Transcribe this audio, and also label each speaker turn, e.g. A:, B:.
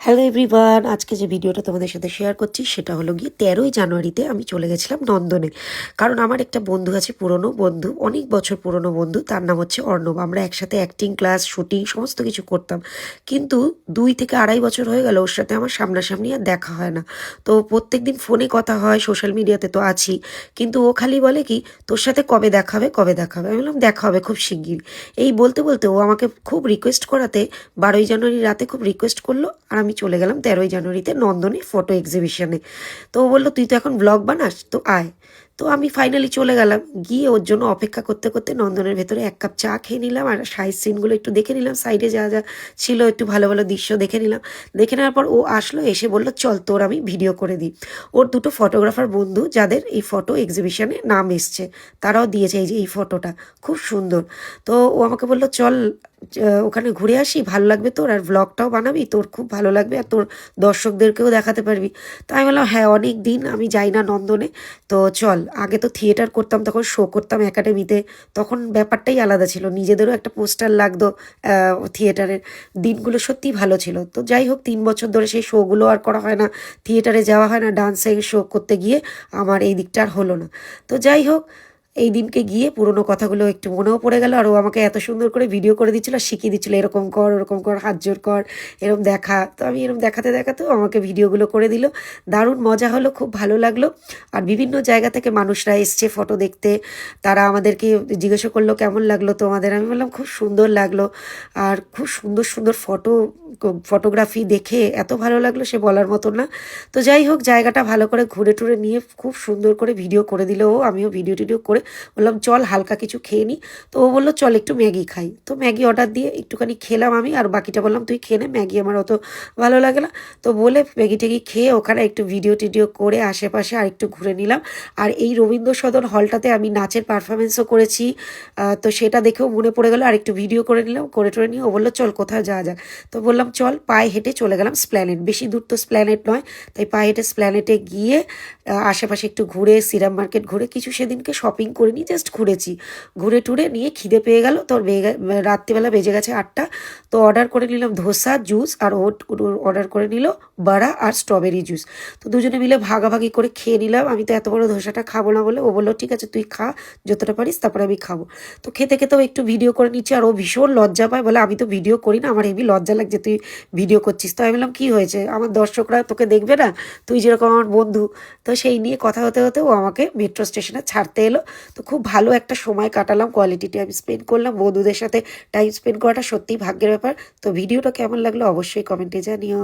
A: Hello everyone, আজকে যে ভিডিওটা তোমাদের সাথে শেয়ার করছি সেটা হলো গিয়ে 13ই জানুয়ারিতে আমি চলে গেছিলাম নন্দনে। কারণ আমার একটা বন্ধু আছে, পুরনো বন্ধু, অনেক বছর পুরনো বন্ধু, তার নাম হচ্ছে অর্ণব। আমরা একসাথে অ্যাক্টিং ক্লাস, শুটিং সমস্ত কিছু করতাম, কিন্তু 2 থেকে আড়াই বছর হয়ে গেল ওর সাথে আমার সামনাসামনি আর দেখা হয় না। তো প্রত্যেক দিন ফোনে কথা হয়, সোশ্যাল মিডিয়াতে তো আছি, কিন্তু ও খালি বলে কি তোর সাথে কবে দেখা হবে কবে দেখা হবে। আমি বললাম দেখা হবে খুব শিগগির। এই বলতে বলতে ও আমাকে খুব রিকোয়েস্ট করাতে 12ই জানুয়ারি রাতে খুব রিকোয়েস্ট করলো, আর আমি চলে গেলাম 13ই জানুয়ারিতে নন্দনে ফটো এক্সিবিশনে। তো ও বললো তুই তো এখন ব্লগ বানাস, তো আয়। তো আমি ফাইনালি চলে গেলাম, গিয়ে ওর জন্য অপেক্ষা করতে করতে নন্দনের ভেতরে 1 কাপ চা খেয়ে নিলাম, আর সাইড সিনগুলো একটু দেখে নিলাম, সাইডে যা যা ছিল একটু ভালো ভালো দৃশ্য দেখে নিলাম। দেখে নেওয়ার পর ও আসলো, এসে বললো চল তোর আমি ভিডিও করে দিই। ওর দুটো ফটোগ্রাফার বন্ধু যাদের এই ফটো এক্সিবিশনে নাম এসছে, তারাও দিয়েছে এই যে এই ফটোটা, খুব সুন্দর। তো ও আমাকে বললো চল ওখানে ঘুরে আসি, ভালো লাগবে তোর, আর ব্লগটাও বানাবি, তোর খুব ভালো লাগবে, আর তোর দর্শকদেরকেও দেখাতে পারবি। তো আমি বললাম হ্যাঁ, অনেক দিন আমি যাই না নন্দনে, তো চল। আগে তো থিয়েটার করতাম, তখন শো করতাম একাডেমিতে, তখন ব্যাপারটাই আলাদা ছিল, নিজেদেরও একটা পোস্টার লাগতো। থিয়েটারের দিনগুলো সত্যিই ভালো ছিল। তো যাই হোক, 3 বছর ধরে সেই শোগুলো আর করা হয় না, থিয়েটারে যাওয়া হয় না, ডান্সের শো করতে গিয়ে আমার এই দিকটা আর হলো না। তো যাই হোক, এই দিনকে গিয়ে পুরোনো কথাগুলো একটু মনেও পড়ে গেল, আর ও আমাকে এত সুন্দর করে ভিডিও করে দিচ্ছিল, শিখিয়ে দিচ্ছিল এরকম কর, ওরকম কর, হাত জোর কর, এরকম দেখা। তো আমি এরকম দেখাতে দেখাতেও আমাকে ভিডিওগুলো করে দিল। দারুণ মজা হলো, খুব ভালো লাগলো। আর বিভিন্ন জায়গা থেকে মানুষরা এসছে ফটো দেখতে, তারা আমাদেরকে জিজ্ঞাসা করলো কেমন লাগলো তোমাদের। আমি বললাম খুব সুন্দর লাগলো, আর খুব সুন্দর সুন্দর ফটোগ্রাফি দেখে এত ভালো লাগলো সে বলার মতো না। তো যাই হোক, জায়গাটা ভালো করে ঘুরে টুরে নিয়ে খুব সুন্দর করে ভিডিও করে দিল ও। আমিও ভিডিও টিডিও করে বললাম চল হালকা কিছু খেয়ে নিই। তো ও বললো চল একটু ম্যাগি খাই। তো ম্যাগি অর্ডার দিয়ে একটুখানি খেলাম আমি, আর বাকিটা বললাম তুই খেয়ে নে, ম্যাগি আমার অত ভালো লাগে না। তো বলে ম্যাগি ট্যাগি খেয়ে ওখানে একটু ভিডিও টিডিও করে আশেপাশে আর একটু ঘুরে নিলাম। আর এই রবীন্দ্র সদন হলটাতে আমি নাচের পারফরমেন্সও করেছি, তো সেটা দেখেও মনে পড়ে গেলো, আর একটু ভিডিও করে নিলাম, করে টরে নিয়ে ও বললো চল কোথায় যাওয়া যাক। তো বললাম চল, পায়ে হেঁটে চলে গেলাম স্প্ল্যানেট, বেশি দূর তো স্প্ল্যানেট নয়, তাই পায়ে হেঁটে স্প্ল্যানেটে গিয়ে আশেপাশে একটু ঘুরে সিরাম মার্কেট ঘুরে কিছু সেদিনকে শপিং করে নিয়ে জাস্ট ঘুরেছি। ঘুরে টুরে নিয়ে খিদে পেয়ে গেল, তোর রাত্রিবেলা বেজে গেছে 8টা। তো অর্ডার করে নিলাম ধোসা, জুস, আর ও অর্ডার করে নিল বাড়া আর স্ট্রবেরি জুস। তো দুজনে মিলে ভাগাভাগি করে খেয়ে নিলাম। আমি তো এত বড় ধোসাটা খাবো না বলে ও বললো ঠিক আছে তুই খা যতটা পারিস, তারপরে আমি খাবো। তো খেতে খেতেও একটু ভিডিও করে নিচ্ছি, আর ও ভীষণ লজ্জা পায়, বলে আমি তো ভিডিও করি না, আমার হেবি লজ্জা লাগছে তুই ভিডিও করছিস। তো আমি বললাম কী হয়েছে, আমার দর্শকরা তোকে দেখবে না, তুই যেরকম আমার বন্ধু। তো সেই নিয়ে কথা হতে হতে ও আমাকে মেট্রো স্টেশনে ছাড়তে এলো। তো খুব ভালো একটা সময় কাটালাম, কোয়ালিটি টাইম স্পেন্ড করলাম। বন্ধুদের সাথে টাইম স্পেন্ড করাটা সত্যিই ভাগ্যের ব্যাপার। তো ভিডিওটা কেমন লাগলো অবশ্যই কমেন্টে জানিও।